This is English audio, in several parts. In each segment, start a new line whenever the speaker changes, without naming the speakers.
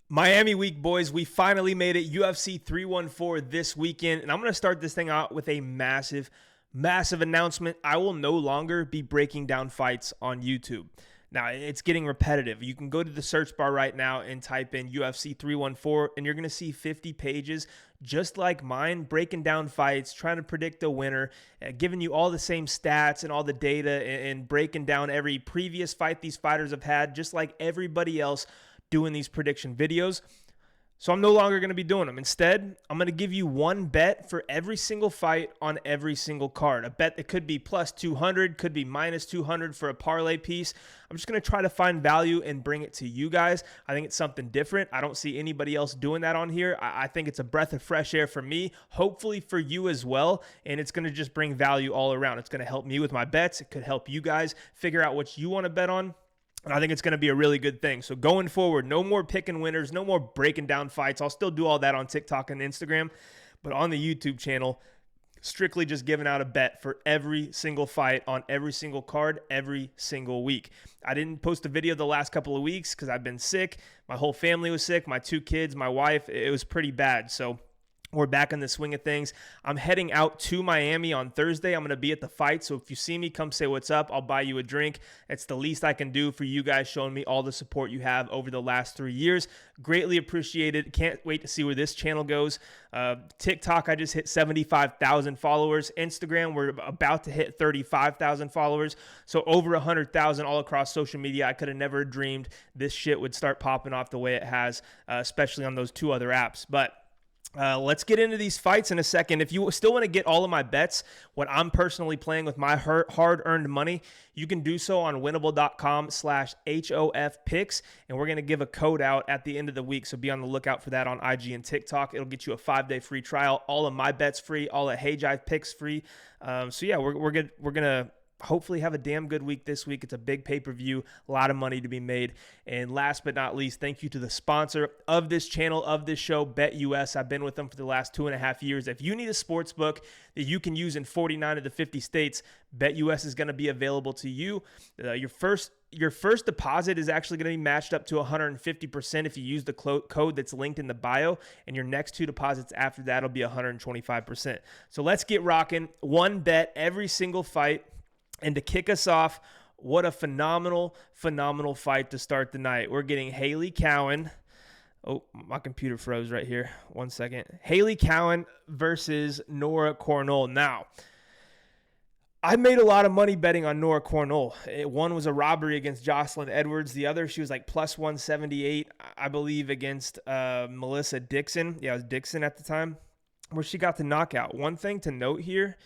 Miami week, boys. We finally made it. UFC 314 this weekend. And I'm going to start this thing out with a massive announcement. I will no longer be breaking down fights on YouTube. Now, it's getting repetitive. You can go to the search bar right now and type in UFC 314, and you're going to see 50 pages just like mine, breaking down fights, trying to predict the winner, giving you all the same stats and all the data, and breaking down every previous fight these fighters have had, just like everybody else doing these prediction videos. So I'm no longer going to be doing them. Instead, I'm going to give you one bet for every single fight on every single card. A bet that could be plus 200, could be minus 200 for a parlay piece. I'm just going to try to find value and bring it to you guys. I think it's something different. I don't see anybody else doing that on here. I think it's a breath of fresh air for me, hopefully for you as well. And it's going to just bring value all around. It's going to help me with my bets. It could help you guys figure out what you want to bet on. And I think it's going to be a really good thing. So going forward, no more picking winners, no more breaking down fights. I'll still do all that on TikTok and Instagram. But on the YouTube channel, strictly just giving out a bet for every single fight on every single card every single week. I didn't post a video the last couple of weeks because I've been sick. My whole family was sick. My 2 kids, my wife. It was pretty bad. So we're back in the swing of things. I'm heading out to Miami on Thursday. I'm going to be at the fight. So if you see me, come say what's up. I'll buy you a drink. It's the least I can do for you guys, showing me all the support you have over the last 3 years. Greatly appreciated. Can't wait to see where this channel goes. TikTok, I just hit 75,000 followers. Instagram, we're about to hit 35,000 followers. So over 100,000 all across social media. I could have never dreamed this shit would start popping off the way it has, especially on those 2 other apps. But let's get into these fights in a second. If you still want to get all of my bets, what I'm personally playing with my hard-earned money, you can do so on winnable.com/HOF picks, and we're going to give a code out at the end of the week, so be on the lookout for that on IG and TikTok. It'll get you a 5-day free trial. All of my bets free, all of HOF picks free. So yeah, we're gonna hopefully have a damn good week this week. It's a big pay-per-view, a lot of money to be made. And last but not least, thank you to the sponsor of this channel, of this show, BetUS. I've been with them for the last 2.5 years. If you need a sports book that you can use in 49 of the 50 states, BetUS is going to be available to you. Your first deposit is actually going to be matched up to 150% if you use the code that's linked in the bio, and your next 2 deposits after that will be 125%. So let's get rocking. One bet every single fight. And to kick us off, what a phenomenal fight to start the night. We're getting Hailey Cowan. Oh, my computer froze right here. 1 second. Hailey Cowan versus Nora Cornolle. Now, I made a lot of money betting on Nora Cornolle. One was a robbery against Jocelyn Edwards. The other, she was like plus 178, I believe, against Melissa Dixon. Yeah, it was Dixon at the time, where she got the knockout. One thing to note here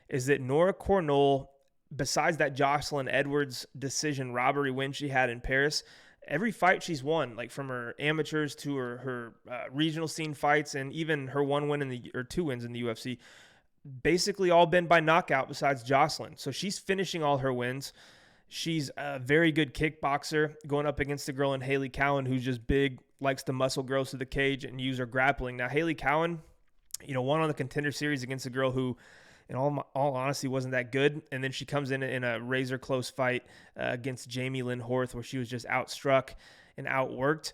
is that Nora Cornolle, besides that Jocelyn Edwards decision robbery win she had in Paris, every fight she's won, like from her amateurs to her regional scene fights, and even her 2 wins in the UFC, basically all been by knockout besides Jocelyn. So she's finishing all her wins. She's a very good kickboxer, going up against a girl in Hailey Cowan who's just big, likes to muscle girls to the cage and use her grappling. Now, Hailey Cowan, won on the Contender Series against a girl who, in all honesty, wasn't that good. And then she comes in a razor close fight against Jamie Lynn Horth, where she was just outstruck and outworked.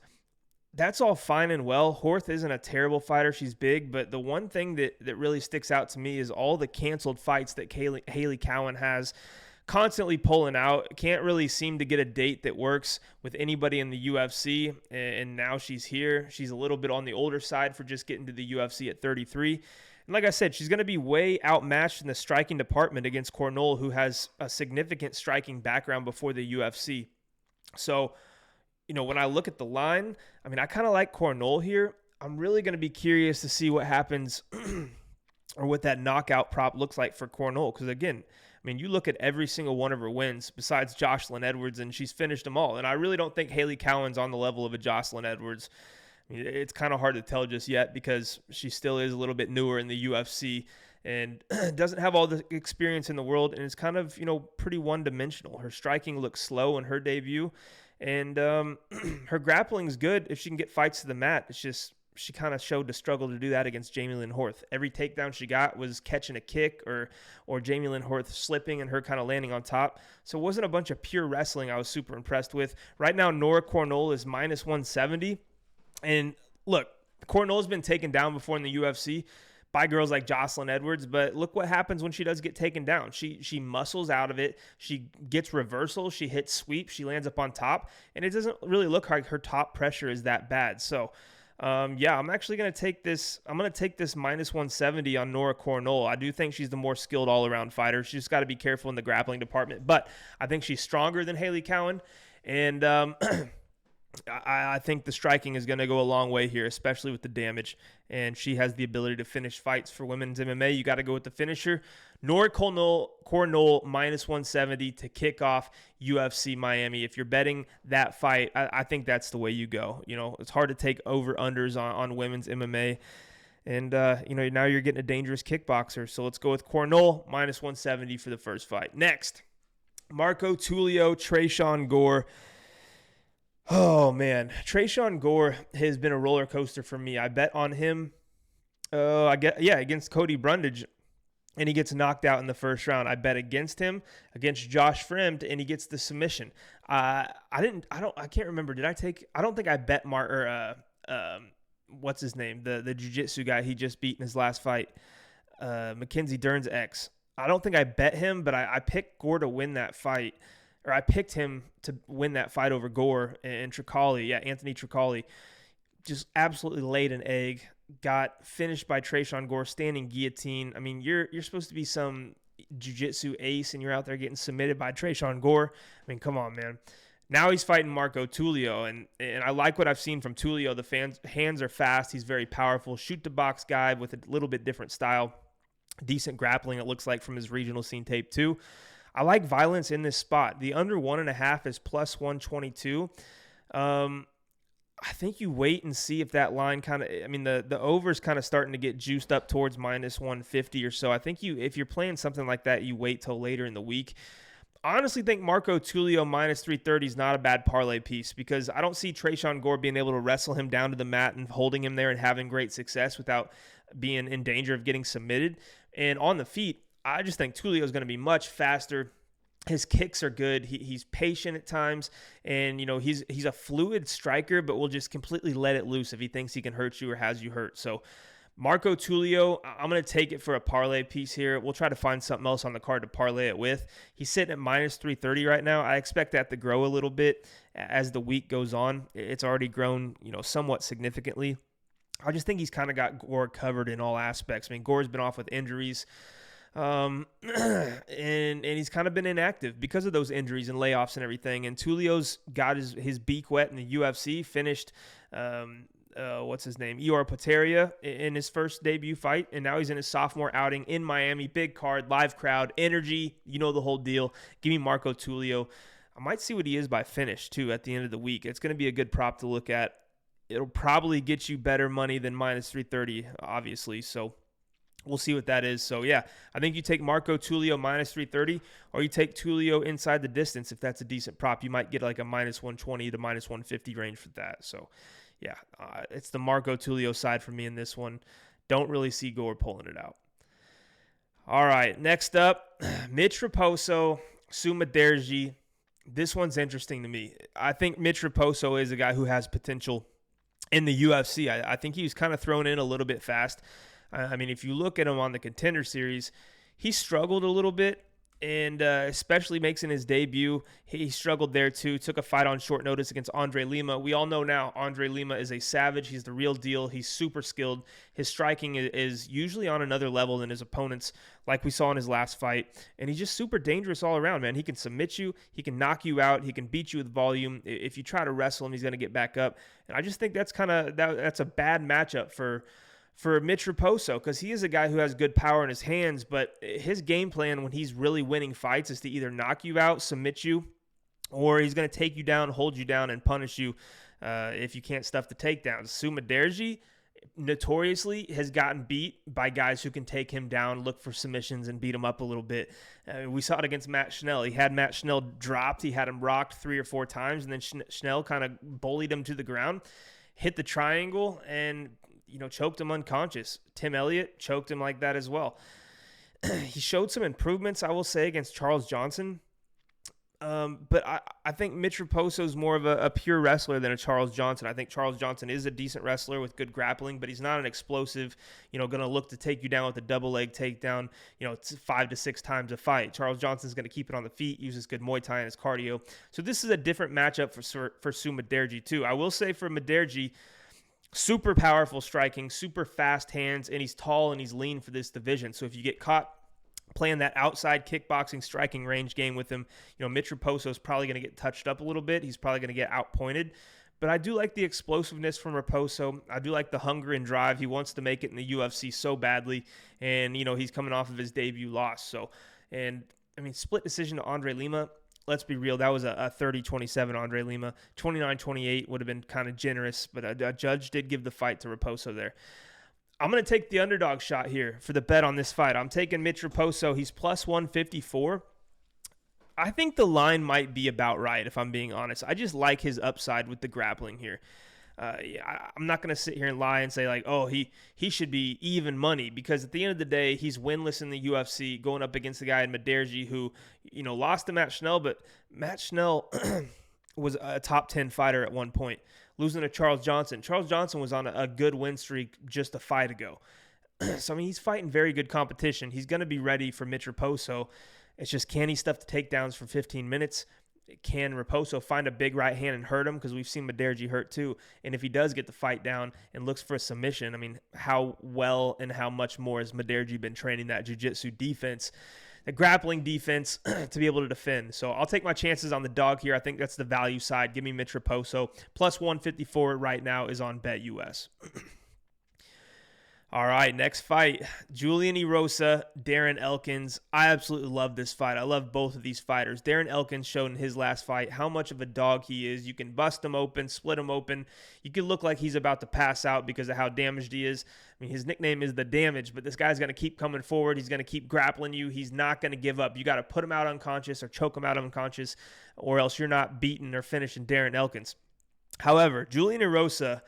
That's all fine and well. Horth isn't a terrible fighter. She's big. But the one thing that really sticks out to me is all the canceled fights that Hailey Cowan has, constantly pulling out. Can't really seem to get a date that works with anybody in the UFC. And now she's here. She's a little bit on the older side for just getting to the UFC at 33. And like I said, she's going to be way outmatched in the striking department against Cornolle, who has a significant striking background before the UFC. So, when I look at the line, I kind of like Cornolle here. I'm really going to be curious to see what happens or what that knockout prop looks like for Cornolle. Because again, you look at every single one of her wins besides Jocelyn Edwards, and she's finished them all. And I really don't think Hailey Cowan's on the level of a Jocelyn Edwards. It's kind of hard to tell just yet because she still is a little bit newer in the UFC and doesn't have all the experience in the world, and it's kind of, pretty one-dimensional. Her striking looks slow in her debut, and her grappling is good if she can get fights to the mat. It's just she kind of showed the struggle to do that against Jamie Lynn Horth. Every takedown she got was catching a kick or Jamie Lynn Horth slipping and her kind of landing on top. So it wasn't a bunch of pure wrestling I was super impressed with. Right now, Nora Cornolle is minus 170. And look, Cornolle's been taken down before in the UFC by girls like Jocelyn Edwards, but look what happens when she does get taken down. She muscles out of it. She gets reversal. She hits sweep. She lands up on top, and it doesn't really look like her top pressure is that bad. So, yeah, I'm actually going to take this. I'm going to take this minus 170 on Nora Cornolle. I do think she's the more skilled all-around fighter. She's just got to be careful in the grappling department, but I think she's stronger than Haley Cowan, and I think the striking is going to go a long way here, especially with the damage. And she has the ability to finish fights for women's MMA. You got to go with the finisher. Nora Cornolle minus 170 to kick off UFC Miami. If you're betting that fight, I think that's the way you go. You know, it's hard to take over-unders on women's MMA. And, you know, now you're getting a dangerous kickboxer. So let's go with Cornolle minus 170 for the first fight. Next, Marco Tulio, Tresean Gore. Oh, man. Tresean Gore has been a roller coaster for me. I bet on him, against Cody Brundage, and he gets knocked out in the first round. I bet against him, against Josh Fremd, and he gets the submission. I can't remember. I don't think I bet what's his name? The jiu-jitsu guy he just beat in his last fight, Mackenzie Dern's ex. I don't think I bet him, but I picked Gore to win that fight. Or I picked him to win that fight over Gore and Tricoli. Yeah, Anthony Tricoli just absolutely laid an egg. Got finished by Tresean Gore, standing guillotine. I mean, you're supposed to be some jiu-jitsu ace, and you're out there getting submitted by Tresean Gore. I mean, come on, man. Now he's fighting Marco Tulio, and I like what I've seen from Tulio. The hands are fast. He's very powerful. Shoot-the-box guy with a little bit different style. Decent grappling, it looks like, from his regional scene tape, too. I like violence in this spot. The under 1.5 is plus 122. I think you wait and see if that line the over is kind of starting to get juiced up towards minus 150 or so. I think if you're playing something like that, you wait till later in the week. I honestly think Marco Tulio minus 330 is not a bad parlay piece because I don't see Tresean Gore being able to wrestle him down to the mat and holding him there and having great success without being in danger of getting submitted. And on the feet, I just think Tulio is going to be much faster. His kicks are good. He's patient at times, and you know he's a fluid striker, but will just completely let it loose if he thinks he can hurt you or has you hurt. So Marco Tulio, I'm going to take it for a parlay piece here. We'll try to find something else on the card to parlay it with. He's sitting at minus 330 right now. I expect that to grow a little bit as the week goes on. It's already grown, somewhat significantly. I just think he's kind of got Gore covered in all aspects. I mean, Gore's been off with injuries. And he's kind of been inactive because of those injuries and layoffs and everything. And Tulio's got his beak wet in the UFC, finished, what's his name? Ior Poteria in his first debut fight. And now he's in his sophomore outing in Miami, big card, live crowd, energy, the whole deal. Give me Marco Tulio. I might see what he is by finish too at the end of the week. It's going to be a good prop to look at. It'll probably get you better money than minus 330, obviously. So we'll see what that is. So, yeah, I think you take Marco Tulio minus 330, or you take Tulio inside the distance if that's a decent prop. You might get like a minus 120 to minus 150 range for that. So, yeah, it's the Marco Tulio side for me in this one. Don't really see Gore pulling it out. All right, next up, Mitch Raposo, Sumudaerji. This one's interesting to me. I think Mitch Raposo is a guy who has potential in the UFC. I think he was kind of thrown in a little bit fast. I mean, if you look at him on the Contender Series, he struggled a little bit, and especially making his debut, he struggled there too. Took a fight on short notice against Andre Lima. We all know now Andre Lima is a savage. He's the real deal. He's super skilled. His striking is usually on another level than his opponents, like we saw in his last fight. And he's just super dangerous all around, man. He can submit you. He can knock you out. He can beat you with volume. If you try to wrestle him, he's going to get back up. And I just think that's a bad matchup for Mitch Raposo, because he is a guy who has good power in his hands, but his game plan when he's really winning fights is to either knock you out, submit you, or he's going to take you down, hold you down, and punish you if you can't stuff the takedowns. Sumudaerji notoriously has gotten beat by guys who can take him down, look for submissions, and beat him up a little bit. We saw it against Matt Schnell. He had Matt Schnell dropped. He had him rocked 3 or 4 times, and then Schnell kind of bullied him to the ground, hit the triangle, and choked him unconscious. Tim Elliott choked him like that as well. He showed some improvements, I will say, against Charles Johnson. But I think Mitch Raposo is more of a pure wrestler than a Charles Johnson. I think Charles Johnson is a decent wrestler with good grappling, but he's not an explosive, going to look to take you down with a double leg takedown, it's 5 to 6 times a fight. Charles Johnson's going to keep it on the feet, uses good Muay Thai in his cardio. So this is a different matchup for Sumudaerji too. I will say for Sumudaerji, super powerful striking, super fast hands, and he's tall and he's lean for this division. So if you get caught playing that outside kickboxing striking range game with him, Mitch Raposo is probably going to get touched up a little bit. He's probably going to get outpointed. But I do like the explosiveness from Raposo. I do like the hunger and drive. He wants to make it in the UFC so badly. And, he's coming off of his debut loss. Split decision to Andre Lima. Let's be real, that was a 30-27 Andre Lima. 29-28 would have been kind of generous, but a judge did give the fight to Raposo there. I'm going to take the underdog shot here for the bet on this fight. I'm taking Mitch Raposo. He's plus 154. I think the line might be about right, if I'm being honest. I just like his upside with the grappling here. I'm not going to sit here and lie and say, he should be even money, because at the end of the day, he's winless in the UFC going up against the guy in Sumudaerji who, lost to Matt Schnell, but Matt Schnell was a top 10 fighter at one point, losing to Charles Johnson. Charles Johnson was on a good win streak just a fight ago. So, he's fighting very good competition. He's going to be ready for Mitch Raposo. It's just, can he stuff the takedowns for 15 minutes? Can Raposo find a big right hand and hurt him? Because we've seen Sumudaerji hurt too. And if he does get the fight down and looks for a submission, how well and how much more has Sumudaerji been training that jiu-jitsu defense, the grappling defense, to be able to defend? So I'll take my chances on the dog here. I think that's the value side. Give me Mitch Raposo. Plus 154 right now is on BetUS. All right, next fight, Julian Erosa, Darren Elkins. I absolutely love this fight. I love both of these fighters. Darren Elkins showed in his last fight how much of a dog he is. You can bust him open, split him open. You can look like he's about to pass out because of how damaged he is. His nickname is The Damage, but this guy's going to keep coming forward. He's going to keep grappling you. He's not going to give up. You got to put him out unconscious or choke him out unconscious, or else you're not beating or finishing Darren Elkins. However, Julian Erosa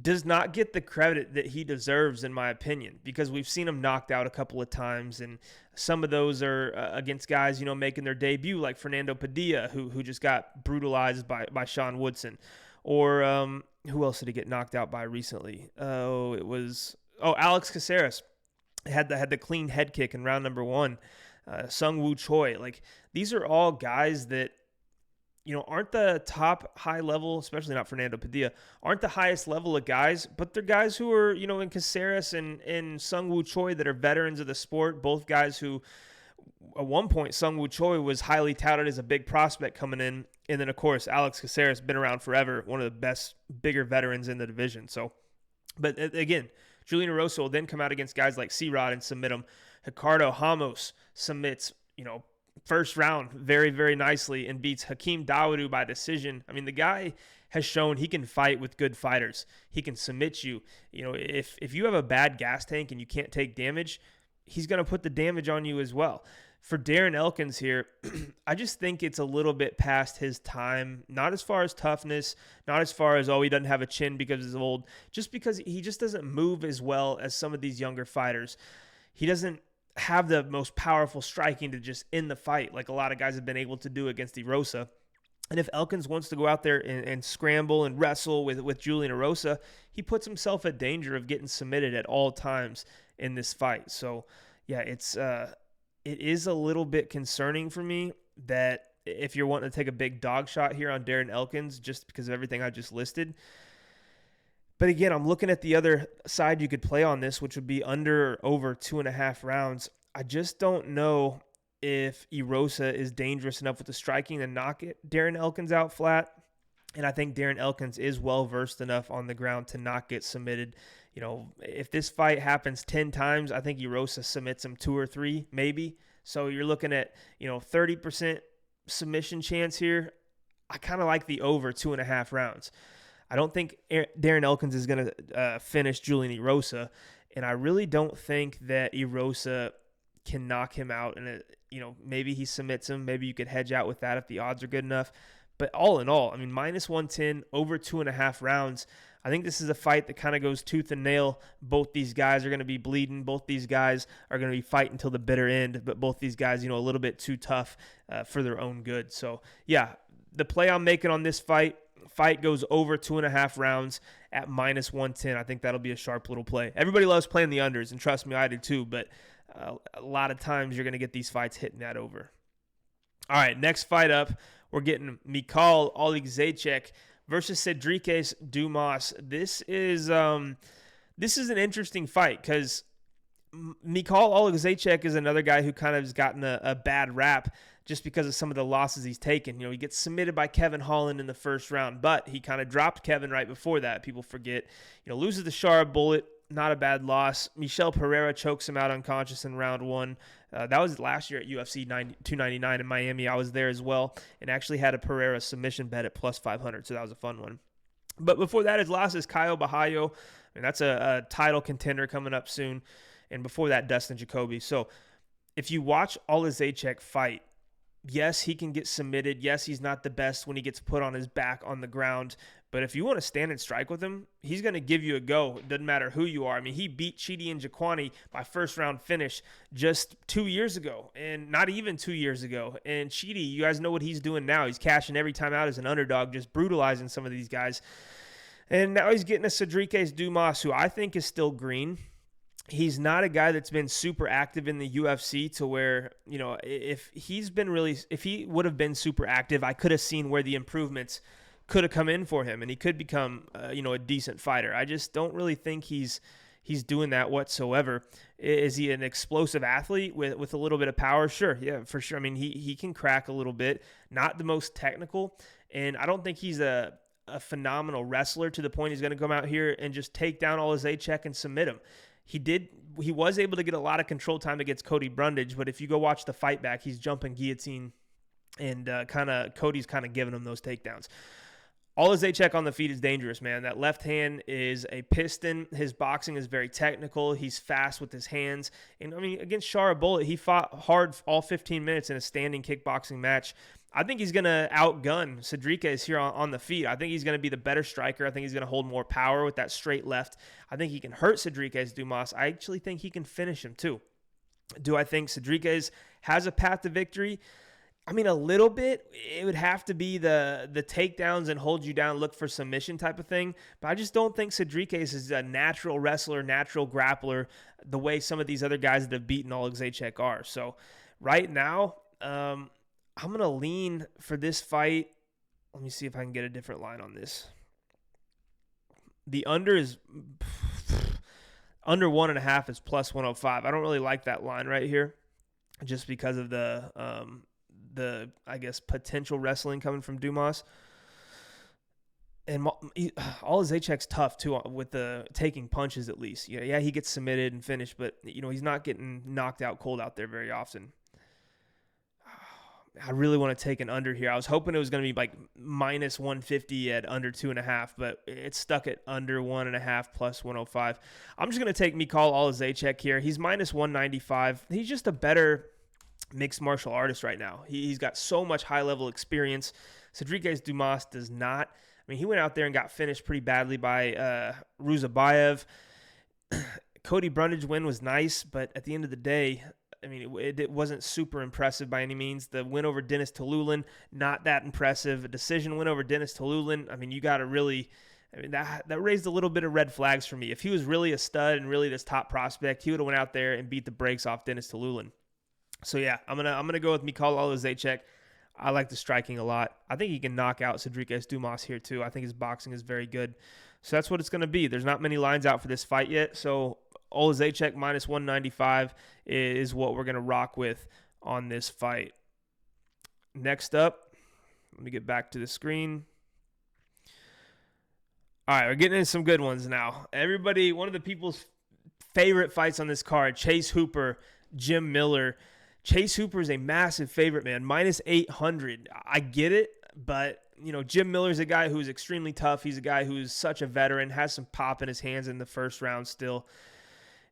does not get the credit that he deserves, in my opinion, because we've seen him knocked out a couple of times, and some of those are against guys, making their debut, like Fernando Padilla, who just got brutalized by Sean Woodson, or who else did he get knocked out by recently? Alex Caceres had the clean head kick in round number 1. Sung Woo Choi, these are all guys that aren't the top high level, especially not Fernando Padilla, aren't the highest level of guys, but they're guys who are, in Caceres and Sung Woo Choi that are veterans of the sport. Both guys who, at one point, Sung Woo Choi was highly touted as a big prospect coming in. And then, of course, Alex Caceres, been around forever, one of the best, bigger veterans in the division. So, but again, Julian Erosa will then come out against guys like C-Rod and submit him. Ricardo Ramos submits, first round very, very nicely and beats Hakeem Dawodu by decision. The guy has shown he can fight with good fighters. He can submit you. If you have a bad gas tank and you can't take damage, he's going to put the damage on you as well. For Darren Elkins here, I just think it's a little bit past his time. Not as far as toughness, not as far as, he doesn't have a chin because he's old. Just because he just doesn't move as well as some of these younger fighters. He doesn't have the most powerful striking to just end the fight like a lot of guys have been able to do against Erosa. And if Elkins wants to go out there and scramble and wrestle with Julian Erosa, he puts himself at danger of getting submitted at all times in this fight. So, yeah, it is a little bit concerning for me that if you're wanting to take a big dog shot here on Darren Elkins just because of everything I just listed. But again, I'm looking at the other side you could play on this, which would be under or over 2.5 rounds. I just don't know if Erosa is dangerous enough with the striking to knock Darren Elkins out flat. And I think Darren Elkins is well-versed enough on the ground to not get submitted. If this fight happens 10 times, I think Erosa submits him 2 or 3, maybe. So you're looking at, 30% submission chance here. I kind of like the over 2.5 rounds. I don't think Darren Elkins is going to finish Julian Erosa, and I really don't think that Erosa can knock him out. And maybe he submits him. Maybe you could hedge out with that if the odds are good enough. But all in all, minus 110, over 2.5 rounds. I think this is a fight that kind of goes tooth and nail. Both these guys are going to be bleeding. Both these guys are going to be fighting until the bitter end, but both these guys, a little bit too tough for their own good. So, yeah, the play I'm making on this fight goes over 2.5 rounds at -110. I think that'll be a sharp little play. Everybody loves playing the unders, and trust me, I do too, but a lot of times you're going to get these fights hitting that over. All right, next fight up, we're getting Mikhail Oleksiejczuk versus Cedriques Dumas. This is an interesting fight because Mikhail Oleksiejczuk is another guy who kind of has gotten a bad rap just because of some of the losses he's taken. He gets submitted by Kevin Holland in the first round, but he kind of dropped Kevin right before that. People forget. Loses the Shara Bullet, not a bad loss. Michel Pereira chokes him out unconscious in round 1. That was last year at UFC 299 in Miami. I was there as well and actually had a Pereira submission bet at +500, so that was a fun one. But before that, his loss is Caio Bahayo. That's a title contender coming up soon. And before that, Dustin Jacoby. So if you watch Oleksiejczuk fight, yes, he can get submitted. Yes, he's not the best when he gets put on his back on the ground. But if you want to stand and strike with him, he's going to give you a go. It doesn't matter who you are. He beat Chidi and Jaquani by first-round finish just 2 years ago, and not even 2 years ago. And Chidi, you guys know what he's doing now. He's cashing every time out as an underdog, just brutalizing some of these guys. And now he's getting a Cedriques Dumas, who I think is still green. He's not a guy that's been super active in the UFC to where, if he would have been super active, I could have seen where the improvements could have come in for him and he could become, a decent fighter. I just don't really think he's doing that whatsoever. Is he an explosive athlete with a little bit of power? Sure. Yeah, for sure. He can crack a little bit, not the most technical. And I don't think he's a phenomenal wrestler to the point he's going to come out here and just take down Oleksiejczuk and submit him. He was able to get a lot of control time against Cody Brundage, but if you go watch the fight back, he's jumping guillotine and Cody's kind of giving him those takedowns. Oleksiejczuk on the feet is dangerous, man. That left hand is a piston. His boxing is very technical. He's fast with his hands. And against Shara Bullet, he fought hard all 15 minutes in a standing kickboxing match. I think he's going to outgun Cedriques here on the feet. I think he's going to be the better striker. I think he's going to hold more power with that straight left. I think he can hurt Cedriques Dumas. I actually think he can finish him too. Do I think Cedriques has a path to victory? A little bit. It would have to be the takedowns and hold you down, look for submission type of thing. But I just don't think Cedriques is a natural wrestler, natural grappler, the way some of these other guys that have beaten Oleksiejczuk are. So right now, I'm going to lean for this fight. Let me see if I can get a different line on this. The under is under 1.5 is +105. I don't really like that line right here just because of the I guess, potential wrestling coming from Dumas. And Oleksiejczuk's tough, too, with the taking punches at least. Yeah, he gets submitted and finished, but, he's not getting knocked out cold out there very often. I really want to take an under here. I was hoping it was going to be like -150 at under 2.5, but it's stuck at under 1.5 +105. I'm just going to take Mikhail Oleksiejczuk here. He's -195. He's just a better mixed martial artist right now. He's got so much high-level experience. Cedriques Dumas does not. He went out there and got finished pretty badly by Ruzabayev. Cody Brundage win was nice, but at the end of the day, it wasn't super impressive by any means. The win over Dennis Tululin, not that impressive. A decision win over Dennis Tululin, you got to really, that raised a little bit of red flags for me. If he was really a stud and really this top prospect, he would have went out there and beat the brakes off Dennis Tululin. So yeah, I'm gonna go with Mikhail Oleksiejczuk. I like the striking a lot. I think he can knock out Cedriques Dumas here too. I think his boxing is very good. So that's what it's going to be. There's not many lines out for this fight yet. So Oleksiejczuk -195 is what we're going to rock with on this fight. Next up, let me get back to the screen. All right, we're getting into some good ones now. One of the people's favorite fights on this card, Chase Hooper, Jim Miller. Chase Hooper is a massive favorite, man. -800. I get it, but Jim Miller's a guy who's extremely tough. He's a guy who's such a veteran, has some pop in his hands in the first round still.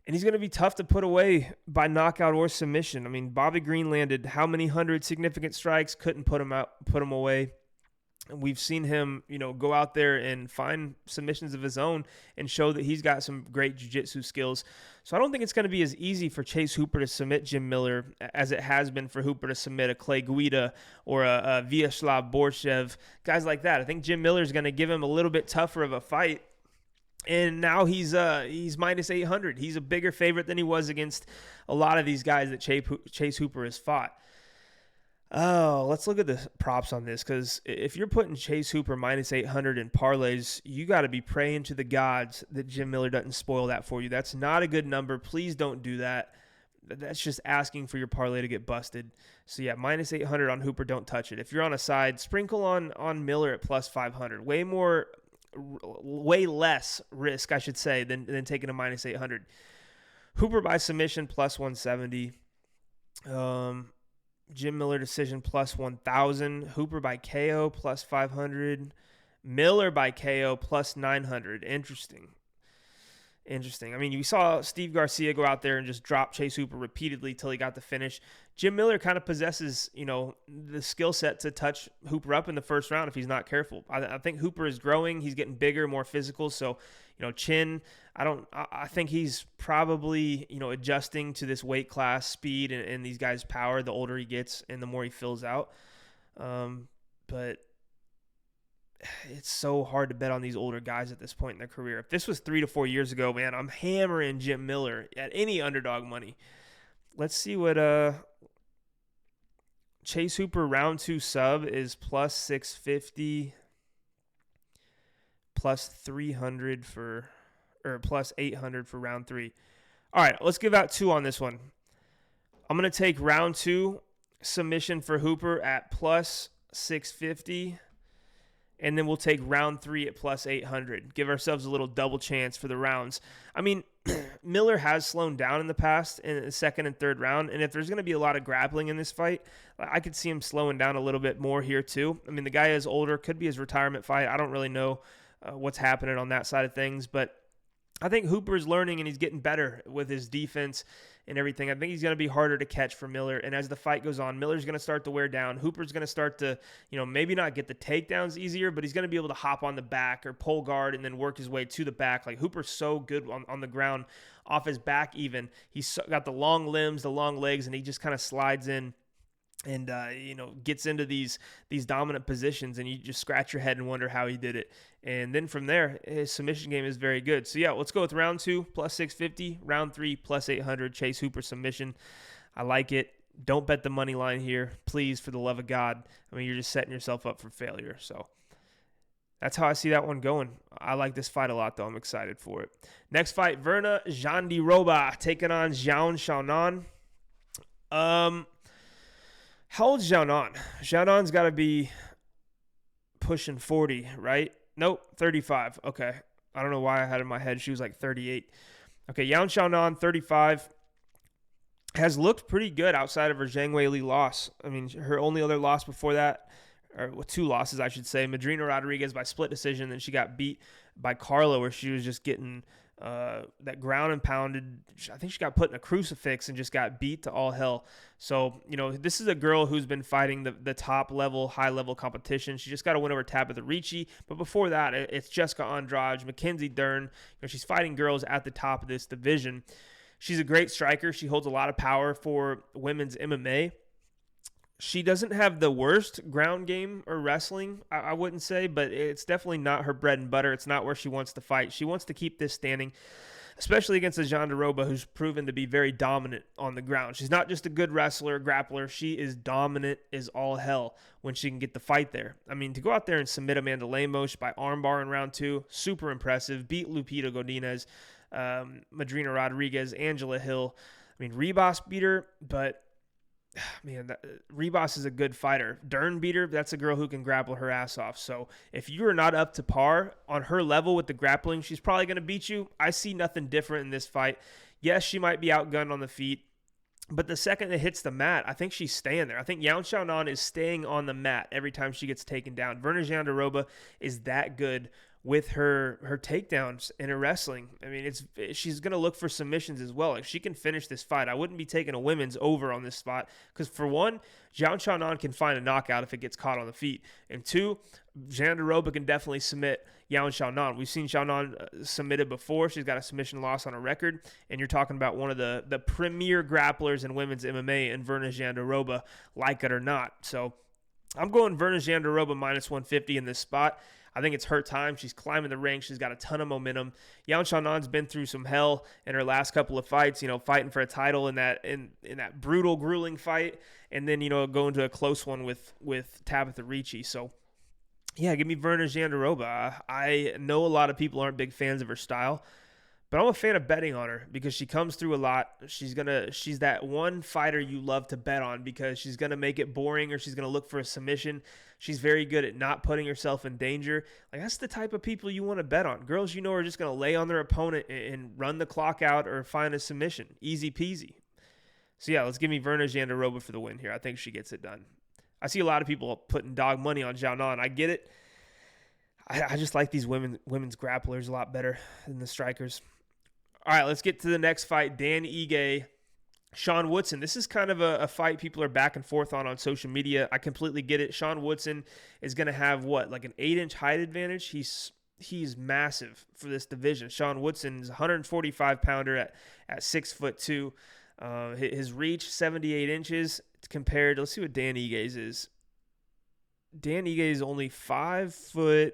And he's going to be tough to put away by knockout or submission. Bobby Green landed how many hundred significant strikes, couldn't put him away. We've seen him, go out there and find submissions of his own and show that he's got some great jiu-jitsu skills. So I don't think it's going to be as easy for Chase Hooper to submit Jim Miller as it has been for Hooper to submit a Clay Guida or a Vyacheslav Borshev, guys like that. I think Jim Miller is going to give him a little bit tougher of a fight. And now he's minus 800. He's a bigger favorite than he was against a lot of these guys that Chase Hooper has fought. Oh, let's look at the props on this, because if you're putting Chase Hooper minus 800 in parlays, you got to be praying to the gods that Jim Miller doesn't spoil that for you. That's not a good number. Please don't do that. That's just asking for your parlay to get busted. So yeah, minus 800 on Hooper, don't touch it. If you're on a side, sprinkle on Miller at plus 500. Way less risk, I should say, than taking a minus 800. Hooper by submission plus 170. Jim Miller decision plus 1,000. Hooper by KO plus 500. Miller by KO plus 900. Interesting. I mean, you saw Steve Garcia go out there and just drop Chase Hooper repeatedly till he got the finish. Jim Miller kind of possesses, the skill set to touch Hooper up in the first round if he's not careful. I think Hooper is growing. He's getting bigger, more physical. So, chin, I think he's probably, adjusting to this weight class, speed, and these guys' power the older he gets and the more he fills out. But it's so hard to bet on these older guys at this point in their career. If this was 3 to 4 years ago, man, I'm hammering Jim Miller at any underdog money. Let's see what Chase Hooper round 2 sub is plus 650, plus 300 plus 800 for round 3. All right, let's give out 2 on this one. I'm going to take round 2 submission for Hooper at plus 650. And then we'll take round 3 at plus 800. Give ourselves a little double chance for the rounds. I mean, Miller has slowed down in the past in the second and third round. And if there's going to be a lot of grappling in this fight, I could see him slowing down a little bit more here too. I mean, the guy is older, could be his retirement fight. I don't really know what's happening on that side of things. But I think Hooper is learning and he's getting better with his defense and everything. I think he's going to be harder to catch for Miller. And as the fight goes on, Miller's going to start to wear down. Hooper's going to start to, maybe not get the takedowns easier, but he's going to be able to hop on the back or pull guard and then work his way to the back. Like, Hooper's so good on the ground, off his back even. He's got the long limbs, the long legs, and he just kind of slides in and, gets into these dominant positions, and you just scratch your head and wonder how he did it. And then from there, his submission game is very good. So, yeah, let's go with round 2, plus 650, round 3, plus 800, Chase Hooper submission. I like it. Don't bet the money line here, please, for the love of God. I mean, you're just setting yourself up for failure. So that's how I see that one going. I like this fight a lot, though. I'm excited for it. Next fight, Verna Jandiroba taking on Xianon. How old's Xianon? Xianon's got to be pushing 40, right? Nope, 35. Okay. I don't know why I had in my head she was like 38. Okay, Xianon, 35, has looked pretty good outside of her Zhang Weili loss. I mean, her only other loss before that, or 2 losses, I should say, Madrina Rodriguez by split decision, then she got beat by Carla, where she was just getting that ground and pounded. I think she got put in a crucifix and just got beat to all hell. So, this is a girl who's been fighting the top level, high level competition. She just got to win over Tabitha Ricci. But before that, it's Jessica Andrade, Mackenzie Dern. She's fighting girls at the top of this division. She's a great striker. She holds a lot of power for women's MMA. She doesn't have the worst ground game or wrestling, I wouldn't say, but it's definitely not her bread and butter. It's not where she wants to fight. She wants to keep this standing, especially against a Jandiroba who's proven to be very dominant on the ground. She's not just a good wrestler, grappler. She is dominant as all hell when she can get the fight there. I mean, to go out there and submit Amanda Lemos by armbar in round 2, super impressive. Beat Lupita Godinez, Madrina Rodriguez, Angela Hill. I mean, Ribas beat her, but man, Ribas is a good fighter. Dern beat her. That's a girl who can grapple her ass off. So if you are not up to par on her level with the grappling, she's probably going to beat you. I see nothing different in this fight. Yes, she might be outgunned on the feet, but the second it hits the mat, I think she's staying there. I think Xianon is staying on the mat every time she gets taken down. Verna Jandiroba is that good with her takedowns and her wrestling. I mean, she's going to look for submissions as well. If she can finish this fight, I wouldn't be taking a women's over on this spot because, for one, Xianon can find a knockout if it gets caught on the feet. And two, Jandiroba can definitely submit Xianon. We've seen Xianon submitted before. She's got a submission loss on her record. And you're talking about one of the premier grapplers in women's MMA and Virna Jandiroba, like it or not. So I'm going Virna Jandiroba minus 150 in this spot. I think it's her time. She's climbing the ranks. She's got a ton of momentum. Xianon's been through some hell in her last couple of fights, fighting for a title in that brutal, grueling fight, and then, going to a close one with Tabitha Ricci. So, yeah, give me Virna Jandiroba. I know a lot of people aren't big fans of her style, but I'm a fan of betting on her because she comes through a lot. She's that one fighter you love to bet on because she's going to make it boring or she's going to look for a submission. She's very good at not putting herself in danger. Like, that's the type of people you want to bet on. Girls are just going to lay on their opponent and run the clock out or find a submission. Easy peasy. So, yeah, let's give me Virna Jandiroba for the win here. I think she gets it done. I see a lot of people putting dog money on Xianon. I get it. I just like these women's grapplers a lot better than the strikers. All right, let's get to the next fight. Dan Ige, Sean Woodson. This is kind of a fight people are back and forth on social media. I completely get it. Sean Woodson is going to have like an 8-inch height advantage. He's massive for this division. Sean Woodson is a 145-pounder at 6'2". His reach 78 inches compared. Let's see what Dan Ige's is. Dan Ige is only 5'7"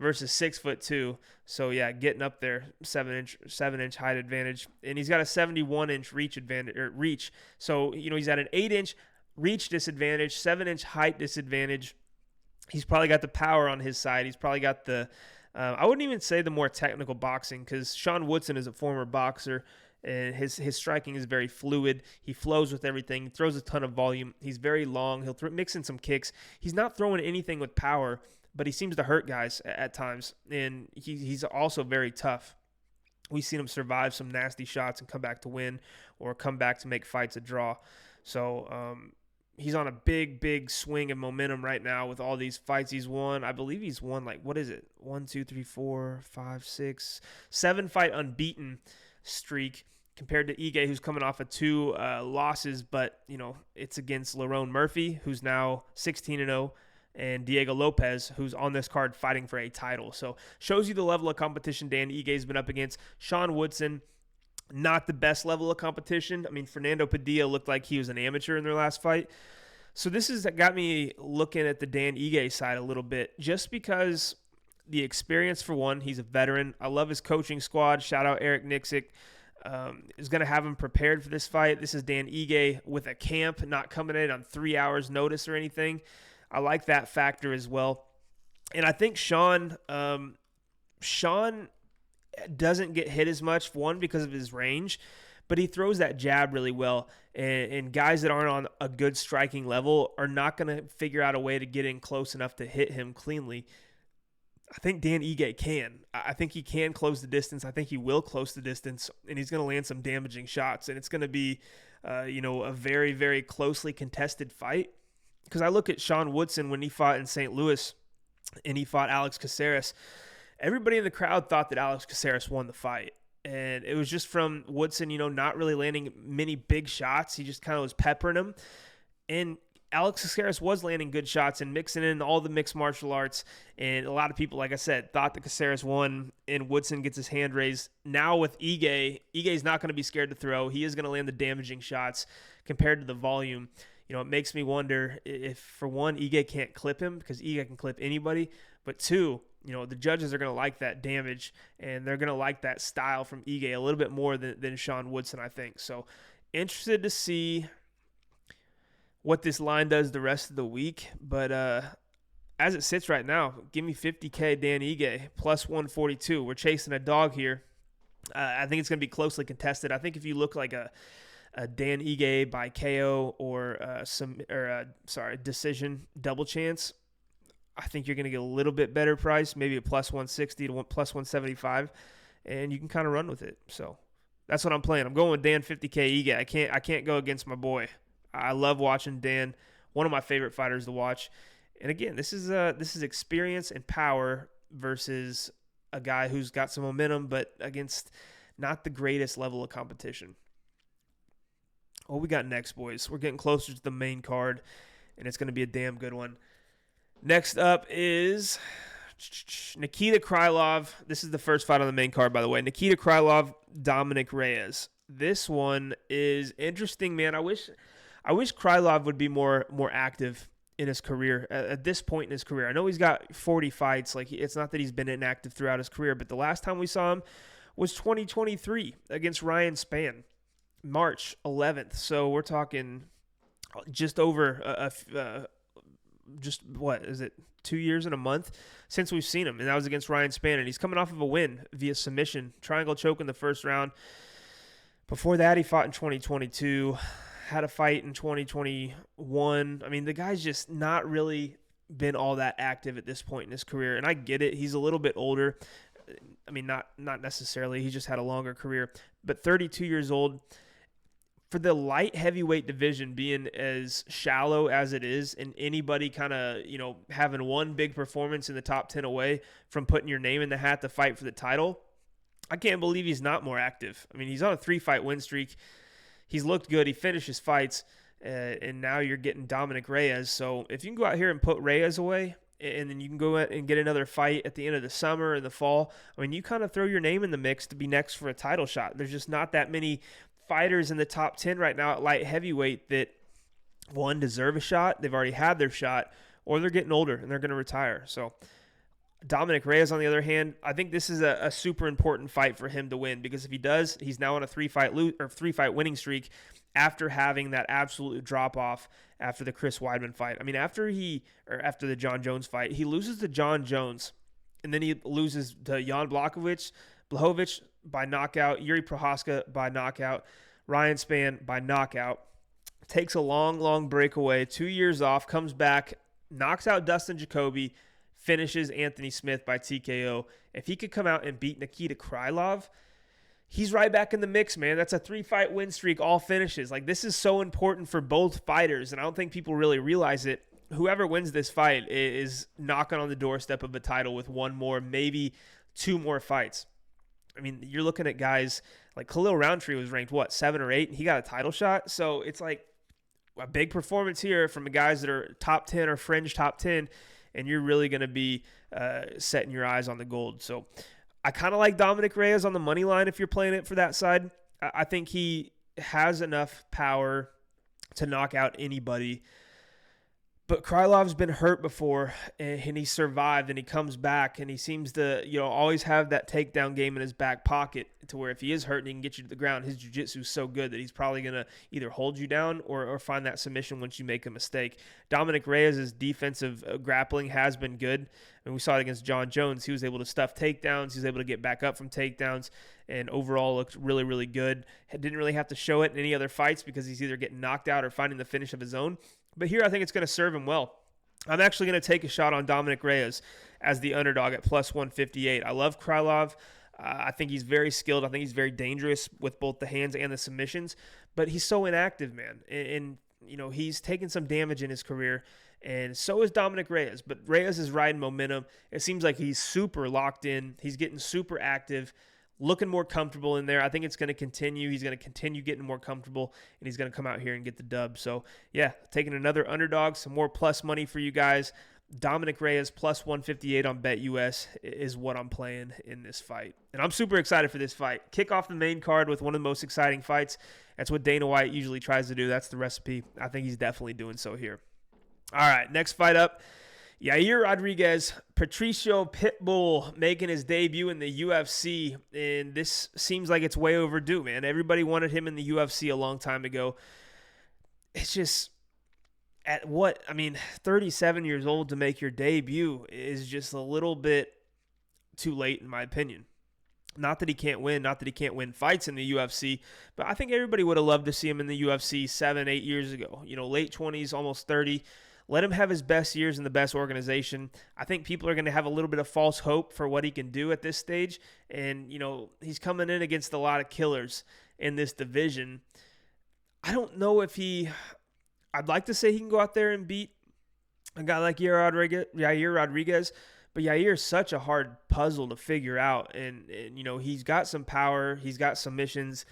versus 6'2". So yeah, getting up there, 7-inch height advantage, and he's got a 71-inch reach. So he's at an 8-inch reach disadvantage, 7-inch height disadvantage. He's probably got the power on his side. He's probably got the I wouldn't even say the more technical boxing because Sean Woodson is a former boxer. And his striking is very fluid. He flows with everything. He throws a ton of volume. He's very long. He'll mix in some kicks. He's not throwing anything with power, but he seems to hurt guys at times. And he's also very tough. We've seen him survive some nasty shots and come back to win or come back to make fights a draw. So he's on a big, big swing of momentum right now with all these fights he's won. I believe he's won 1, 2, 3, 4, 5, 6, 7 fight unbeaten streak. Compared to Ige, who's coming off of 2 losses, but, it's against Lerone Murphy, who's now 16-0, and Diego Lopes, who's on this card fighting for a title. So shows you the level of competition Dan Ige's been up against. Sean Woodson, not the best level of competition. I mean, Fernando Padilla looked like he was an amateur in their last fight. So this has got me looking at the Dan Ige side a little bit, just because the experience, for one, he's a veteran. I love his coaching squad. Shout out Eric Nixick. Is going to have him prepared for this fight. This is Dan Ige with a camp, not coming in on 3 hours notice or anything. I like that factor as well. And I think Sean doesn't get hit as much, one, because of his range, but he throws that jab really well. And guys that aren't on a good striking level are not going to figure out a way to get in close enough to hit him cleanly. I think Dan Ige can. I think he can close the distance. I think he will close the distance, and he's going to land some damaging shots. And it's going to be, a very, very closely contested fight. Because I look at Sean Woodson when he fought in St. Louis, and he fought Alex Caceres. Everybody in the crowd thought that Alex Caceres won the fight. And it was just from Woodson, not really landing many big shots. He just kind of was peppering them. And Alex Caceres was landing good shots and mixing in all the mixed martial arts. And a lot of people, like I said, thought that Caceres won, and Woodson gets his hand raised. Now with Ige's not going to be scared to throw. He is going to land the damaging shots compared to the volume. It makes me wonder if, for one, Ige can't clip him, because Ige can clip anybody. But two, the judges are going to like that damage, and they're going to like that style from Ige a little bit more than Sean Woodson, I think. So interested to see what this line does the rest of the week. But as it sits right now, give me $50K Dan Ige, plus 142. We're chasing a dog here. I think it's going to be closely contested. I think if you look like a Dan Ige by KO or decision double chance, I think you're going to get a little bit better price, maybe a plus 160 to plus 175, and you can kind of run with it. So that's what I'm playing. I'm going with Dan 50K Ige. I can't go against my boy. I love watching Dan, one of my favorite fighters to watch. And again, this is experience and power versus a guy who's got some momentum, but against not the greatest level of competition. What we got next, boys? We're getting closer to the main card, and it's going to be a damn good one. Next up is Nikita Krylov. This is the first fight on the main card, by the way. Nikita Krylov, Dominic Reyes. This one is interesting, man. I wish Krylov would be more active in his career at this point in his career. I know he's got 40 fights. Like, it's not that he's been inactive throughout his career, but the last time we saw him was 2023 against Ryan Spann, March 11th. So we're talking just over just what is it, 2 years and a month since we've seen him, and that was against Ryan Spann, and he's coming off of a win via submission, triangle choke in the first round. Before that, he fought in 2022, had a fight in 2021. I mean, the guy's just not really been all that active at this point in his career, and I get it. He's a little bit older. I mean, not necessarily. He just had a longer career, but 32 years old. For the light heavyweight division being as shallow as it is, and anybody kind of, having one big performance in the top 10 away from putting your name in the hat to fight for the title, I can't believe he's not more active. I mean, he's on a 3-fight win streak. He's looked good. He finishes fights, and now you're getting Dominic Reyes. So if you can go out here and put Reyes away, and then you can go out and get another fight at the end of the summer or the fall, I mean, you kind of throw your name in the mix to be next for a title shot. There's just not that many fighters in the top 10 right now at light heavyweight that, one, deserve a shot. They've already had their shot, or they're getting older and they're going to retire. So Dominic Reyes, on the other hand, I think this is a super important fight for him to win, because if he does, he's now on a 3-fight winning streak after having that absolute drop off after the Chris Weidman fight. I mean, after the John Jones fight, he loses to John Jones, and then he loses to Jan Blachowicz by knockout, Yuri Prohaska by knockout, Ryan Spann by knockout. Takes a long breakaway, 2 years off, comes back, knocks out Dustin Jacoby, finishes Anthony Smith by TKO. If he could come out and beat Nikita Krylov, he's right back in the mix, man. That's a 3-fight win streak, all finishes. Like, this is so important for both fighters, and I don't think people really realize it. Whoever wins this fight is knocking on the doorstep of a title with one more, maybe 2 more fights. I mean, you're looking at guys like Khalil Roundtree was ranked, 7 or 8, and he got a title shot. So it's like a big performance here from the guys that are top 10 or fringe top 10, and you're really going to be setting your eyes on the gold. So I kind of like Dominic Reyes on the money line if you're playing it for that side. I think he has enough power to knock out anybody. But Krylov's been hurt before, and he survived, and he comes back, and he seems to, always have that takedown game in his back pocket, to where if he is hurt and he can get you to the ground, his jiu-jitsu is so good that he's probably going to either hold you down or find that submission once you make a mistake. Dominic Reyes' defensive grappling has been good. I mean, we saw it against John Jones. He was able to stuff takedowns. He was able to get back up from takedowns, and overall looked really, really good. Didn't really have to show it in any other fights because he's either getting knocked out or finding the finish of his own. But here I think it's going to serve him well. I'm actually going to take a shot on Dominic Reyes as the underdog at plus 158. I love Krylov. I think he's very skilled. I think he's very dangerous with both the hands and the submissions. But he's so inactive, man. And he's taken some damage in his career. And so is Dominic Reyes. But Reyes is riding momentum. It seems like he's super locked in. He's getting super active, looking more comfortable in there. I think it's going to continue. He's going to continue getting more comfortable, and he's going to come out here and get the dub. So, yeah, taking another underdog, some more plus money for you guys. Dominic Reyes plus 158 on BetUS is what I'm playing in this fight. And I'm super excited for this fight. Kick off the main card with one of the most exciting fights. That's what Dana White usually tries to do. That's the recipe. I think he's definitely doing so here. All right, next fight up. Yair Rodriguez, Patricio Pitbull making his debut in the UFC, and this seems like it's way overdue, man. Everybody wanted him in the UFC a long time ago. It's just, 37 years old to make your debut is just a little bit too late, in my opinion. Not that he can't win, not that he can't win fights in the UFC, but I think everybody would have loved to see him in the UFC 7-8 years ago. Late 20s, almost 30. Let him have his best years in the best organization. I think people are going to have a little bit of false hope for what he can do at this stage. And, he's coming in against a lot of killers in this division. I don't know if I'd like to say he can go out there and beat a guy like Yair Rodriguez, But Yair is such a hard puzzle to figure out. And, he's got some power. He's got submissions.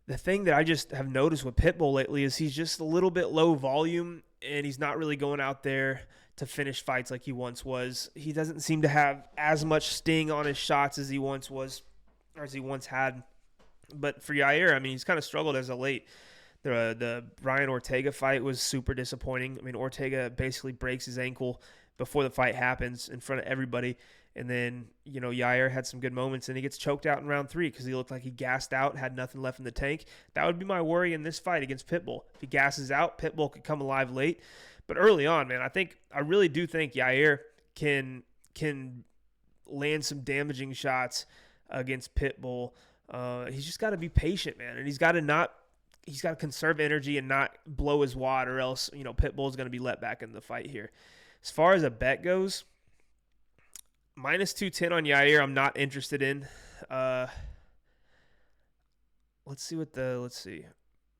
The thing that I just have noticed with Pitbull lately is he's just a little bit low volume, and he's not really going out there to finish fights like he once was. He doesn't seem to have as much sting on his shots as he once was, or as he once had. But for Yair, I mean, he's kind of struggled as of late. The Ryan Ortega fight was super disappointing. I mean, Ortega basically breaks his ankle before the fight happens in front of everybody. And then, Yair had some good moments, and he gets choked out in round 3 because he looked like he gassed out, had nothing left in the tank. That would be my worry in this fight against Pitbull. If he gasses out, Pitbull could come alive late. But early on, man, I really do think Yair can land some damaging shots against Pitbull. He's just got to be patient, man, and he's got to conserve energy and not blow his wad, or else Pitbull's going to be let back in the fight here. As far as a bet goes, minus 210 on Yair, I'm not interested in. Let's see.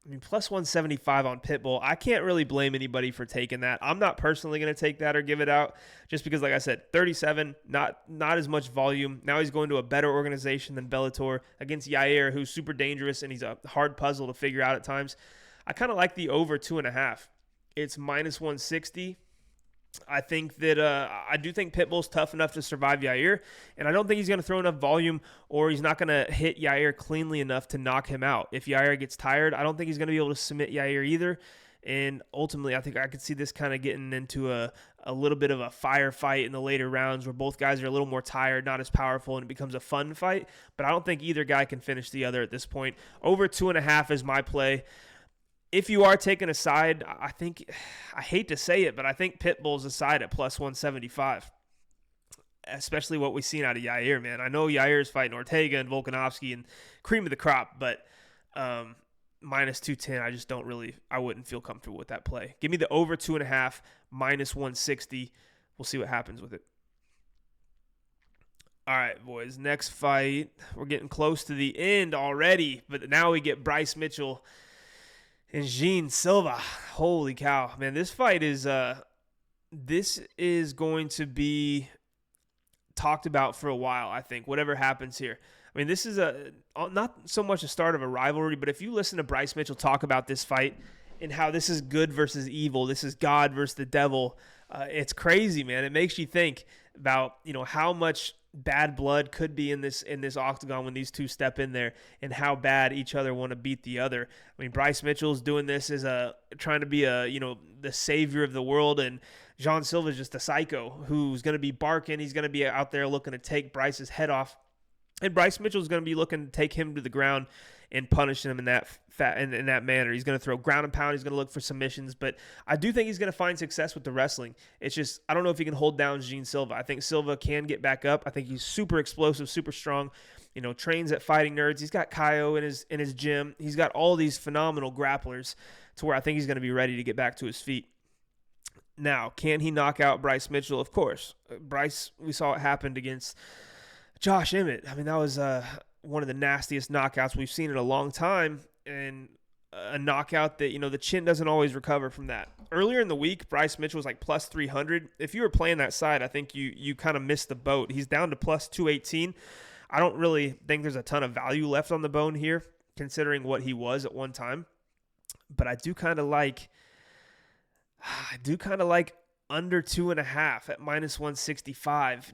I mean, plus 175 on Pitbull. I can't really blame anybody for taking that. I'm not personally going to take that or give it out just because, like I said, 37, not as much volume. Now he's going to a better organization than Bellator against Yair, who's super dangerous, and he's a hard puzzle to figure out at times. I kind of like the over 2.5. It's minus 160. I think that I do think Pitbull's tough enough to survive Yair, and I don't think he's going to throw enough volume, or he's not going to hit Yair cleanly enough to knock him out. If Yair gets tired, I don't think he's going to be able to submit Yair either. And ultimately, I think I could see this kind of getting into a little bit of a firefight in the later rounds where both guys are a little more tired, not as powerful, and it becomes a fun fight. But I don't think either guy can finish the other at this point. Over 2.5 is my play. If you are taking a side, I hate to say it, but I think Pitbull's a side at plus 175, especially what we've seen out of Yair, man. I know Yair's fighting Ortega and Volkanovski and cream of the crop, but minus 210, I wouldn't feel comfortable with that play. Give me the over 2.5, minus 160. We'll see what happens with it. All right, boys, next fight. We're getting close to the end already, but now we get Bryce Mitchell and Silva. Holy cow, man! This fight is going to be talked about for a while. I think whatever happens here. I mean, this is not so much a start of a rivalry, but if you listen to Bryce Mitchell talk about this fight and how this is good versus evil, this is God versus the devil, it's crazy, man. It makes you think about how much bad blood could be in this octagon when these two step in there, and how bad each other want to beat the other. I mean, Bryce Mitchell's doing this as trying to be the savior of the world, and Silva's just a psycho who's going to be barking. He's going to be out there looking to take Bryce's head off, and Bryce Mitchell's going to be looking to take him to the ground and punish him in that manner. He's going to throw ground and pound. He's going to look for submissions, but I do think he's going to find success with the wrestling. It's just, I don't know if he can hold down Silva. I think Silva can get back up. I think he's super explosive, super strong. Trains at Fighting Nerds. He's got Kaio in his gym. He's got all these phenomenal grapplers to where I think he's going to be ready to get back to his feet. Now, can he knock out Bryce Mitchell? Of course. Bryce, we saw it happened against Josh Emmett. I mean, that was one of the nastiest knockouts we've seen in a long time, and a knockout that, the chin doesn't always recover from that. Earlier in the week, Bryce Mitchell was like plus 300. If you were playing that side, I think you kind of missed the boat. He's down to plus 218. I don't really think there's a ton of value left on the bone here, considering what he was at one time. But I do kind of like under 2.5 at minus 165.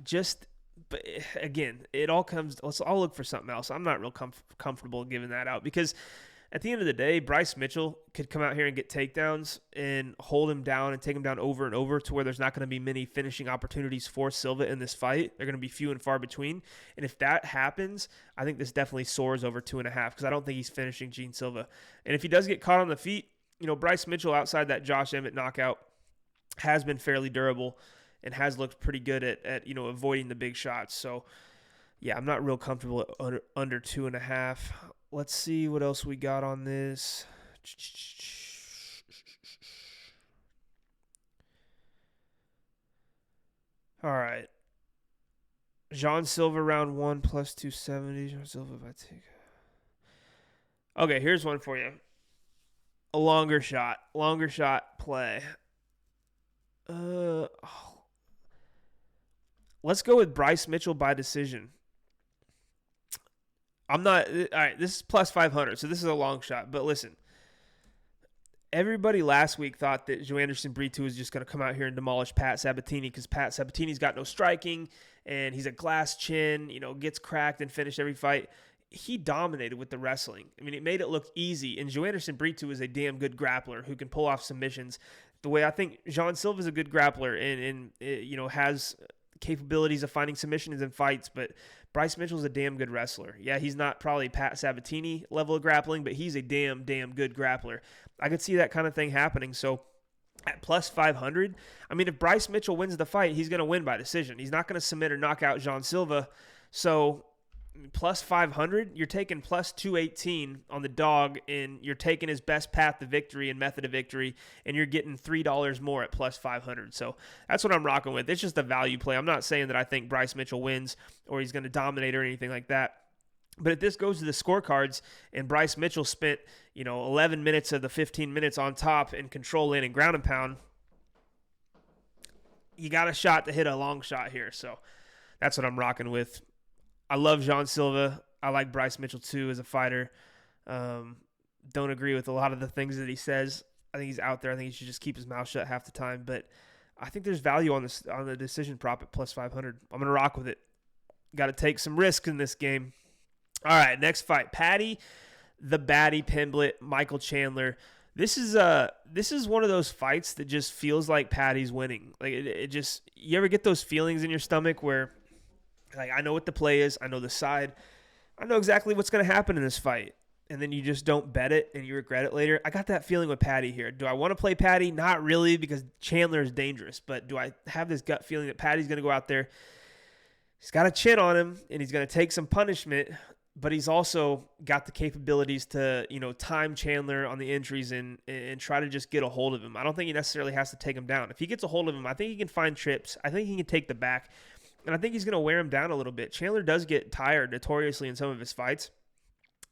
But again, let's all look for something else. I'm not real comfortable giving that out, because at the end of the day, Bryce Mitchell could come out here and get takedowns and hold him down and take him down over and over to where there's not going to be many finishing opportunities for Silva in this fight. They're going to be few and far between. And if that happens, I think this definitely soars over 2.5, because I don't think he's finishing Silva. And if he does get caught on the feet, Bryce Mitchell, outside that Josh Emmett knockout, has been fairly durable and has looked pretty good at avoiding the big shots. So, yeah, I'm not real comfortable at under 2.5. Let's see what else we got on this. All right. Silva round 1 plus 270. Silva if I take. Okay, here's one for you. A longer shot play. Let's go with Bryce Mitchell by decision. All right, this is plus 500, so this is a long shot. But listen, everybody last week thought that Joanderson Brito was just going to come out here and demolish Pat Sabatini because Pat Sabatini's got no striking, and he's a glass chin, gets cracked and finished every fight. He dominated with the wrestling. I mean, it made it look easy, and Joanderson Brito is a damn good grappler who can pull off submissions. The way I think Jean Silva is a good grappler and has capabilities of finding submissions in fights, but Bryce Mitchell's a damn good wrestler. Yeah, he's not probably Pat Sabatini level of grappling, but he's a damn good grappler. I could see that kind of thing happening. So at plus 500, I mean, if Bryce Mitchell wins the fight, he's going to win by decision. He's not going to submit or knock out Jean Silva. So plus 500, you're taking plus 218 on the dog, and you're taking his best path to victory and method of victory, and you're getting $3 more at plus 500. So that's what I'm rocking with. It's just a value play. I'm not saying that I think Bryce Mitchell wins or he's going to dominate or anything like that. But if this goes to the scorecards and Bryce Mitchell spent, 11 minutes of the 15 minutes on top and control in and ground and pound, you got a shot to hit a long shot here. So that's what I'm rocking with. I love Jean Silva. I like Bryce Mitchell too as a fighter. Don't agree with a lot of the things that he says. I think he's out there. I think he should just keep his mouth shut half the time. But I think there's value on the decision prop at plus 500. I'm gonna rock with it. Got to take some risk in this game. All right, next fight: Paddy, the Baddie Pimblett, Michael Chandler. This is one of those fights that just feels like Paddy's winning. Like it just, you ever get those feelings in your stomach where, like, I know what the play is, I know the side, I know exactly what's going to happen in this fight, and then you just don't bet it and you regret it later. I got that feeling with Paddy here. Do I want to play Paddy? Not really, because Chandler is dangerous. But do I have this gut feeling that Paddy's going to go out there? He's got a chin on him, and he's going to take some punishment, but he's also got the capabilities to, time Chandler on the entries and try to just get a hold of him. I don't think he necessarily has to take him down. If he gets a hold of him, I think he can find trips. I think he can take the back. And I think he's going to wear him down a little bit. Chandler does get tired notoriously in some of his fights.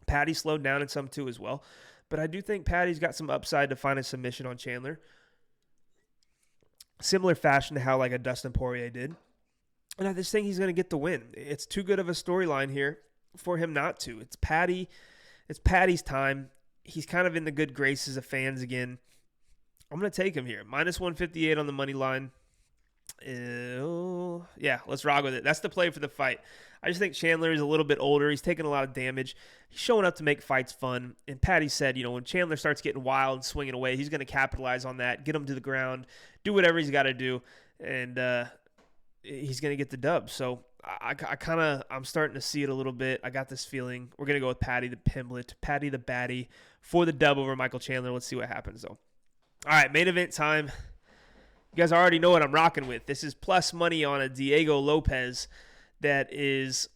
Paddy slowed down in some too as well. But I do think Paddy's got some upside to find a submission on Chandler. Similar fashion to how like a Dustin Poirier did. And I just think he's going to get the win. It's too good of a storyline here for him not to. It's Paddy. It's Paddy's time. He's kind of in the good graces of fans again. I'm going to take him here. Minus 158 on the money line. Yeah, let's rock with it. That's the play for the fight. I just think Chandler is a little bit older. He's taking a lot of damage. He's showing up to make fights fun. And Paddy said, when Chandler starts getting wild and swinging away, he's going to capitalize on that, get him to the ground, do whatever he's got to do, and he's going to get the dub. So I'm starting to see it a little bit. I got this feeling. We're going to go with Paddy the Pimblett, Paddy the Baddie for the dub over Michael Chandler. Let's see what happens, though. All right, main event time. You guys already know what I'm rocking with. This is plus money on a Diego Lopes that is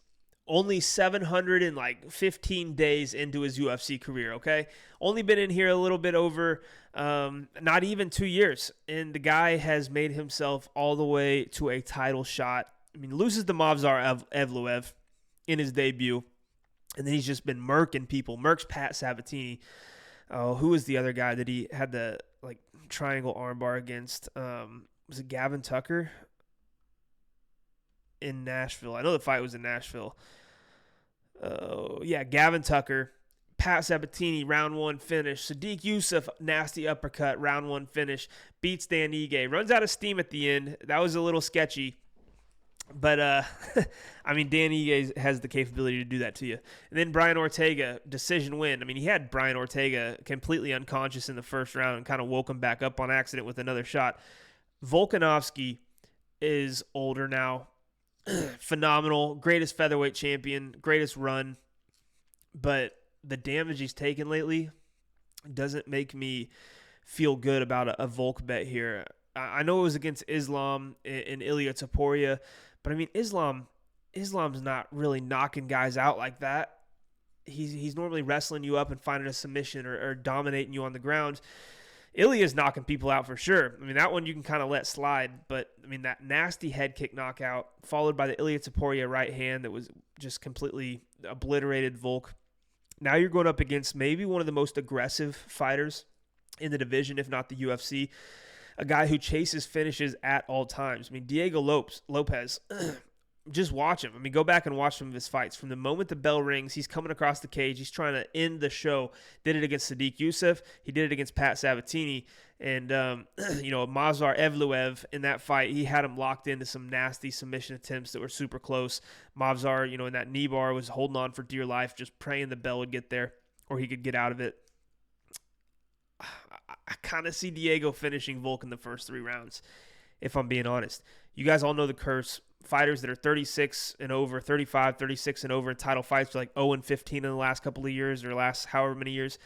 only 715 days into his UFC career, okay? Only been in here a little bit over not even 2 years, and the guy has made himself all the way to a title shot. I mean, loses to Movsar Evloev in his debut, and then he's just been murking people. Murks Pat Sabatini. Oh, who was the other guy that he had the triangle armbar against? Was it Gavin Tucker in Nashville? I know the fight was in Nashville. Yeah, Gavin Tucker, Pat Sabatini, round one finish. Sadiq Youssef, nasty uppercut, round one finish. Beats Dan Ige. Runs out of steam at the end. That was a little sketchy. But, I mean, Dan Ige has the capability to do that to you. And then Brian Ortega, decision win. I mean, he had Brian Ortega completely unconscious in the first round and kind of woke him back up on accident with another shot. Volkanovski is older now. Phenomenal. Greatest featherweight champion. Greatest run. But the damage he's taken lately doesn't make me feel good about a Volk bet here. I know it was against Islam and Ilia Topuria, but I mean, Islam's not really knocking guys out like that. He's normally wrestling you up and finding a submission or dominating you on the ground. Ilya's knocking people out for sure. I mean, that one you can kind of let slide, but I mean, that nasty head kick knockout followed by the Ilia Topuria right hand that was just completely obliterated Volk. Now you're going up against maybe one of the most aggressive fighters in the division, if not the UFC. a guy who chases finishes at all times. I mean, Diego Lopes, just watch him. I mean, go back and watch some of his fights. From the moment the bell rings, he's coming across the cage. He's trying to end the show. Did it against Sadiq Youssef. He did it against Pat Sabatini. And, Movsar Evloev in that fight, he had him locked into some nasty submission attempts that were super close. Movsar, in that knee bar was holding on for dear life, just praying the bell would get there or he could get out of it. I kind of see Diego finishing Volk in the first 3 rounds, if I'm being honest. You guys all know the curse. Fighters that are 36 and over, 35, 36 and over in title fights are like 0-15 in the last couple of years or last however many years.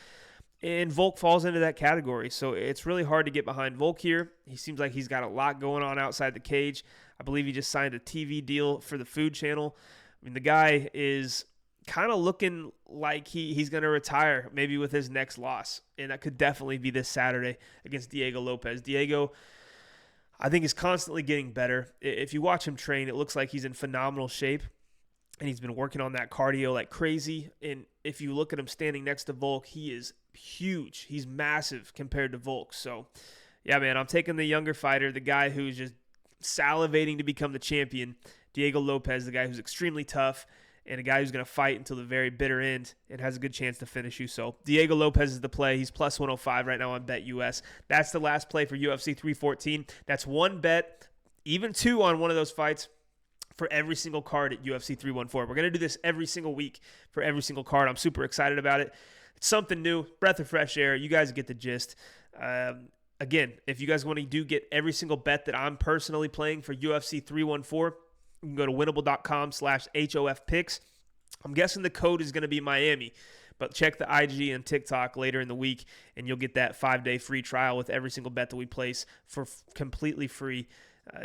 And Volk falls into that category. So it's really hard to get behind Volk here. He seems like he's got a lot going on outside the cage. I believe he just signed a TV deal for the Food Channel. I mean, the guy is kind of looking like he's going to retire maybe with his next loss. And that could definitely be this Saturday against Diego Lopes. Diego, I think, is constantly getting better. If you watch him train, it looks like he's in phenomenal shape. And he's been working on that cardio like crazy. And if you look at him standing next to Volk, he is huge. He's massive compared to Volk. So, yeah, man, I'm taking the younger fighter, the guy who's just salivating to become the champion, Diego Lopes, the guy who's extremely tough and a guy who's going to fight until the very bitter end and has a good chance to finish you. So Diego Lopes is the play. He's plus 105 right now on BetUS. That's the last play for UFC 314. That's one bet, even 2 on one of those fights for every single card at UFC 314. We're going to do this every single week for every single card. I'm super excited about it. It's something new, breath of fresh air. You guys get the gist. Again, if you guys want to get every single bet that I'm personally playing for UFC 314, you can go to winnable.com/HOFpicks. I'm guessing the code is going to be Miami, but check the IG and TikTok later in the week, and you'll get that 5-day free trial with every single bet that we place for completely free.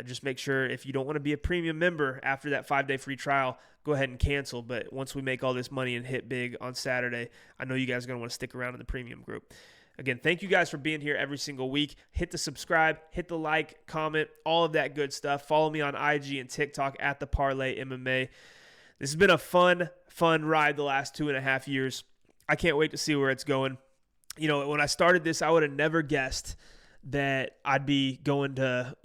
Just make sure if you don't want to be a premium member after that 5-day free trial, go ahead and cancel. But once we make all this money and hit big on Saturday, I know you guys are going to want to stick around in the premium group. Again, thank you guys for being here every single week. Hit the subscribe, hit the like, comment, all of that good stuff. Follow me on IG and TikTok at The Parlay MMA. This has been a fun ride the last 2.5 years. I can't wait to see where it's going. When I started this, I would have never guessed that I'd be going to,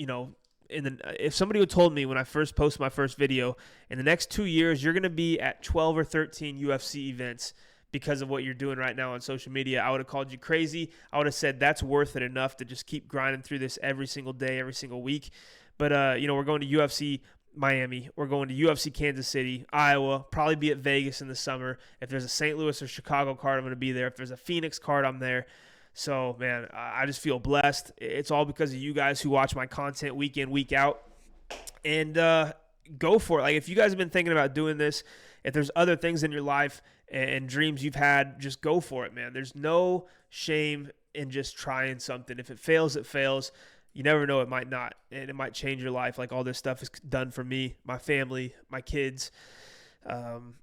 if somebody had told me when I first posted my first video, in the next 2 years, you're going to be at 12 or 13 UFC events because of what you're doing right now on social media, I would have called you crazy. I would have said that's worth it enough to just keep grinding through this every single day, every single week. But, we're going to UFC Miami. We're going to UFC Kansas City, Iowa, probably be at Vegas in the summer. If there's a St. Louis or Chicago card, I'm going to be there. If there's a Phoenix card, I'm there. So, man, I just feel blessed. It's all because of you guys who watch my content week in, week out. And go for it. Like, if you guys have been thinking about doing this, if there's other things in your life and dreams you've had, just go for it, man. There's no shame in just trying something. If it fails, it fails. You never know, it might not. And it might change your life like all this stuff has done for me, my family, my kids. I'm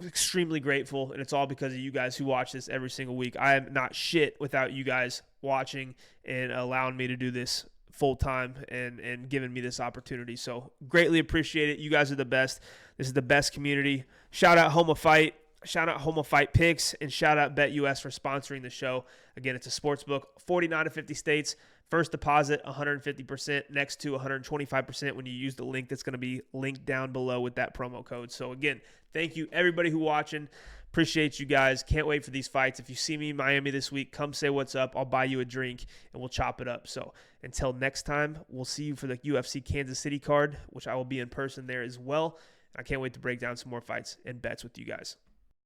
extremely grateful, and it's all because of you guys who watch this every single week. I am not shit without you guys watching and allowing me to do this full time and giving me this opportunity. So greatly appreciate it. You guys are the best. This is the best community. Shout out HomoFight. Shout out HomoFight Picks, and shout out BetUS for sponsoring the show. Again, it's a sports book, 49 to 50 states. First deposit, 150%, next to 125% when you use the link that's going to be linked down below with that promo code. So again, thank you everybody who watching. Appreciate you guys. Can't wait for these fights. If you see me in Miami this week, come say what's up. I'll buy you a drink and we'll chop it up. So until next time, we'll see you for the UFC Kansas City card, which I will be in person there as well. I can't wait to break down some more fights and bets with you guys.